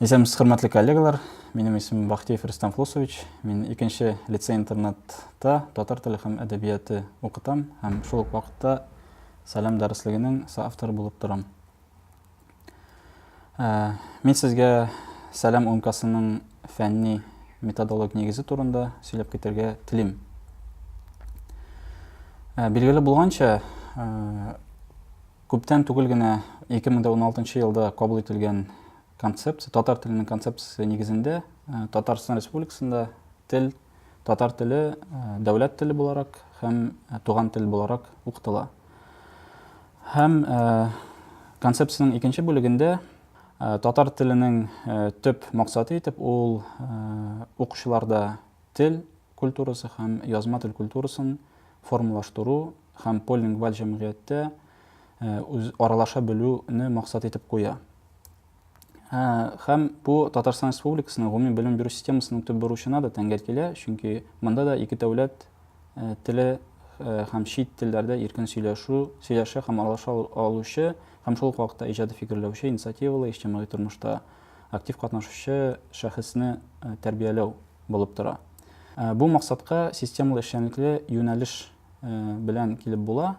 Есеміз хөрмәтле коллегалар, минем исемем Бахтиев Рустам Флосович. Мин 2-нче лицей-интернатта татар теле һәм әдәбияты укытам һәм шул ук вакытта салам дәреслегенең соавторы булып торам. Мин сезгә салам умкасының фәнни методологик нигезе турында сөйләп китәргә телим. Билгеле булганча, күптән түгел генә 2016 елда кабул ителгән концепция, татар теленең концепциясе нигезендә Татарстан Республикасында татар теле дәүләт теле буларак һәм туган тел буларак укытыла. Һәм концепцияның икенче бүлегендә татар теленең төп максаты итеп ул укучыларда тел культурасы һәм язма тел культурасын формалаштыру һәм полилингваль җәмгыятьтә аралаша белүне максат итеп куя. Һәм бу Татарстан Республикасының гомуми белем бирү системасының төп бурычына да тәңгәл килә, чөнки монда да ике дәүләт теле һәм чит телләрдә иркен сөйләшә һәм аралаша алучы һәм шул ук вакытта иҗади фикерләүче, инициативалы, иҗтимагый тормышта актив катнашучы шәхесне тәрбияләү булып тора. Бу максатка системалы эшчәнлекле юнәлеш белән килеп була.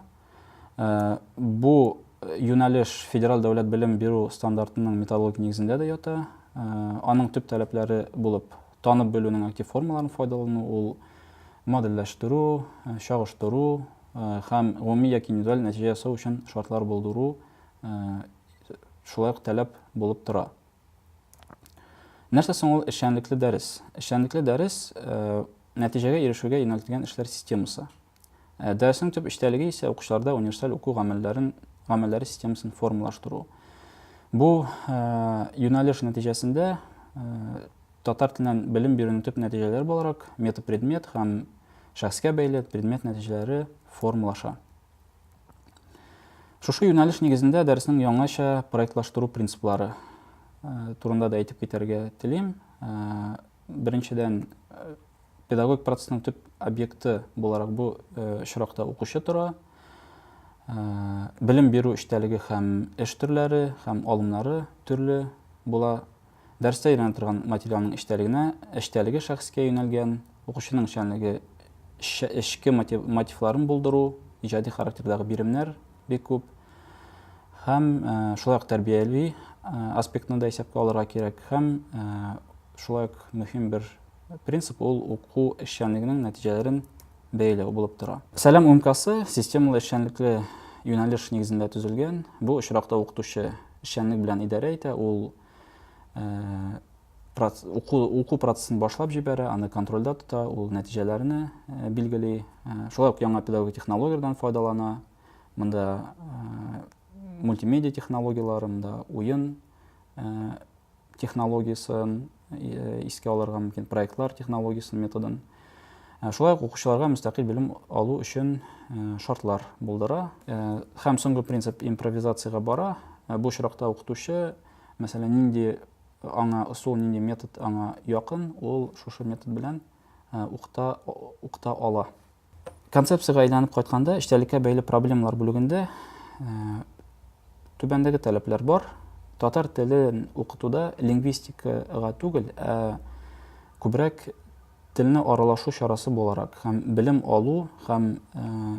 Бу юнәлеш федераль дәүләт белем бирү стандартының методологик нигезендә дә ята. Аның төп таләпләре булып танып белүнең актив формаларын файдалану, ул модельләштерү, чагыштыру һәм гомуми яки индивидуаль нәтиҗә ясау өчен шартлар булдыру шулай ук таләп булып тора. Нәрсә соң ул эшчәнлекле дәрес? Эшчәнлекле дәрес нәтиҗәгә ирешүгә юнәлтелгән эшләр системасы. Дәреснең төп эчтәлеге исә укучыларда универсаль уку гамәлләре системасын формалаштыру. Бу юнәлеш нәтиҗәсендә татар теленнән белем бирүнең төп нәтиҗәләре буларак метапредмет һәм шәхескә бәйле предмет нәтиҗәләре формалаша. Шушы юнәлеш нигезендә дәреснең яңача проектлаштыру принциплары турында да әйтеп китәргә телим. Беренчедән, педагогик процессның төп объекты буларак бу очракта укучы тора. Белем бирү эчтәлеге һәм эш төрләре һәм алымнары төрле була. Дәрестә өйрәнә торган материалның эчтәлеге шәхескә юнәлгән, укучының эшчәнлеге эчке мотивларын булдыру, иҗади характердагы биремнәр бик күп. Һәм шулай ук тәрбияви аспектны да исәпкә алырга кирәк. Һәм шулай ук мөһим бер принцип ул уку эшчәнлегенең нәтиҗәләрен бәяләү булып тора. Салам умкасы системалы эшчәнлекле юнәлеш нигезендә төзелгән. Бу очракта укытучы эшчәнлек белән идарә итә, ул уку процессын башлап җибәрә, аны контрольдә тота, ул нәтиҗәләрне билгели. Шулай ук яңа педагогик технологияләрдән файдалана. Монда мультимедиа технологиялары, монда уен технологиясын искә алырга мөмкин, проектлар технологиясын, методын. Шулай ук укучыларга мөстәкыйль белем алу өчен шартлар булдыра. Һәм соңгы принцип импровизациягә бара. Бу очракта укытучы, мәсәлән, нинди аңа ысул, нинди метод аңа якын, ул шушы метод белән укыта ала. Концепцияга әйләнеп кайтканда, эчтәлеккә бәйле проблемалар бүлегендә түбәндәге таләпләр бар. Татар телен укытуда лингвистикага түгел, күбрәк телне аралашу чарасы буларак һәм белем алу һәм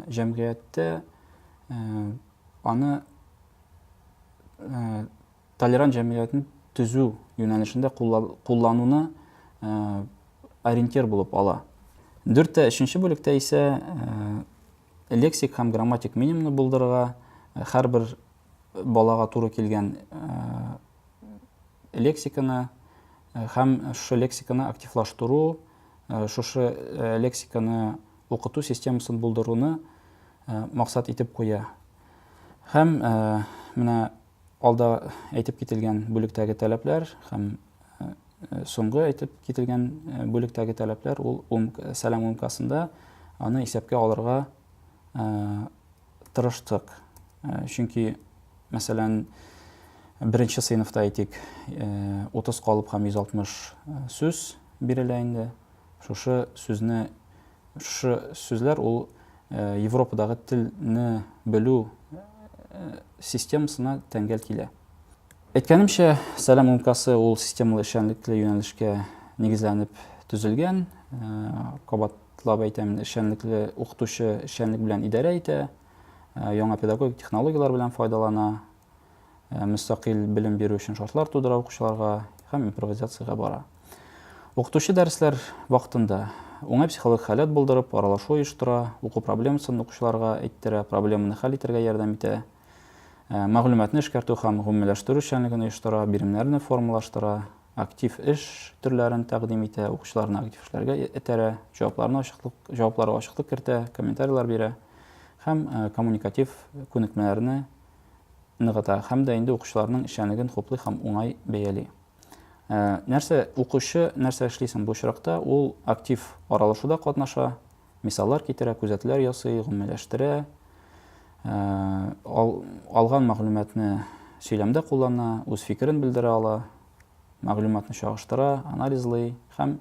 җәмгыятьтә аны толерант җәмгыятьне төзү юнәлешендә куллануны ориентир булып ала. 4-нче бүлектә исә лексик һәм грамматик минимумны булдырырга, һәрбер балага туры килгән лексиканы һәм шушы лексиканы активлаштыру, шушы лексиканы укыту системасын булдыруны максат итеп куя. Һәм менә алда әйтеп кителгән бүлектәге таләпләр һәм соңгы әйтеп кителгән бүлектәге таләпләр ул салам умкасында аны исәпкә алырга тырыштык. Чөнки мәсәлән, беренче сыйныфта әйтик, 30 калып һәм 160 сүз бирелә инде. Шушы сүзләр ул Европадагы телне белү системасына тәңгәл килә. Әйткәнемчә, сәлам умкасы ул системалы эшчәнлекле юнәлешкә нигезләнеп төзелгән. Кабатлап әйтәм, эшчәнлекле укытучы эшчәнлек белән идарә итә, яңа педагогик технологиялар белән файдалана, мөстәкыйль белем бирү өчен шартлар тудыра укучыларга һәм импровизациягә бара. Укытучы дәресләр вакытында уңай психологик хәләт булдырып, аралашу оештыра, уку проблемасын укучыларга әйттерә, проблеманы хәл итәргә ярдәм итә, мәгълүматны эшкәртү һәм гомумиләштерү эшчәнлеген оештыра, биремнәрне формалаштыра, актив эш төрләрен тәкъдим итә, укучыларны актив эшләргә этәрә, җавапларга ачыклык кертә, комментарийлар бирә һәм коммуникатив күнекмәләрне ныгыта һәм дә инде укучыларның эшчәнлеген хуплый һәм уңай бәяли. Нәрсә укучы нәрсә эшлисен бу очракта, ул актив аралашуда катнаша, мисаллар китерә, күзәтүләр ясый, гомумиләштерә, алган мәгълүматны сөйләмдә куллана, үз фикерен белдерә ала, мәгълүматны чагыштыра, анализлый һәм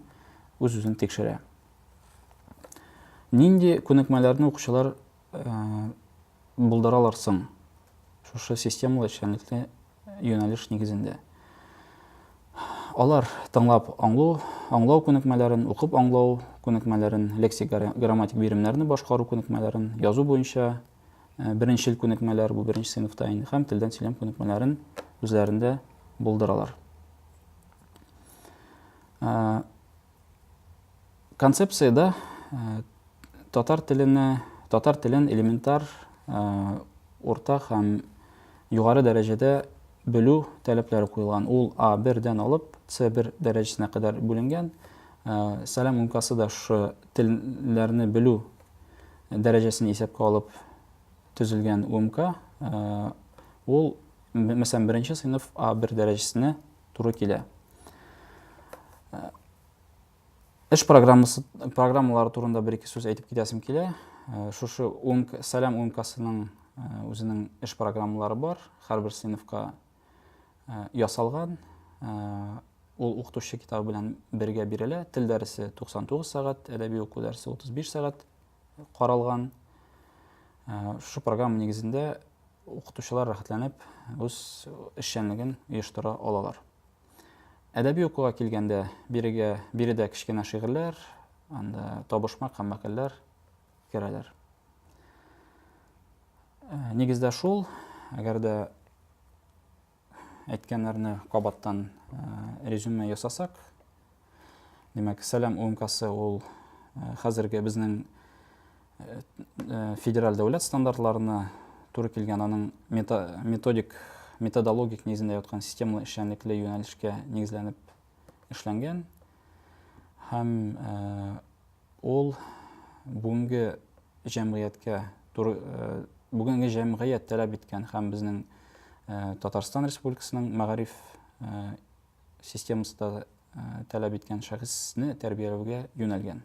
үз-үзен тикшерә. Нинди күнекмәләрне укучылар булдыралар соң шушы системалы эшчәнлекле юнәлеш нигезендә? Алар тыңлап аңлау күнекмәләрен, укып аңлау күнекмәләрен, лексик грамматик биремнәрне башкару күнекмәләрен, язу буенча беренчел күнекмәләр, бу беренче сыйныфта инде, һәм телдән сөйләм күнекмәләрен үзләрендә булдыралар. Концепцияда татар телен элементар, урта һәм югары дәрәҗәдә белү таләпләре куелган. Ул А1-дән алып С1 дәрәҗәсенә кадәр бүленгән. Сәлам умкасы да шу телләрне белү дәрәҗәсен исәпкә алып төзелгән умка. Ул, мәсәлән, беренче сыйныф А1 дәрәҗәсенә туры килә. Эш программалары турында бер-ике сүз әйтеп китәсем килә. Шушы сәлам умкасының үзенең эш программалары бар. Һәрбер сыйныфка ясалган. Ул укытучы китабы белән бергә бирелә. Тел дәресе 99 сәгать, әдәби уку дәресе 35 сәгать каралган. Шу программа нигезендә укытучылар рәхәтләнеп үз эшчәнлеген оештыра алалар. Әдәби укуга килгәндә биредә кечкенә шигырьләр, анда табышмак һәм мәкаләләр керәләр. Нигездә шул, әгәр дә әйткәннәрне кабаттан резюме ясасак, димәк, сәлам умкасы ул хәзерге безнең федераль дәүләт стандартларына туры килгән, аның методологик нигезендә яткан системалы эшчәнлекле юнәлешкә нигезләнеп эшләнгән һәм ул бүгенге җәмгыять таләп иткән һәм безнең Татарстан Республикасының мәгариф системасында таләп иткән шәхесне тәрбияләүгә юнәлгән.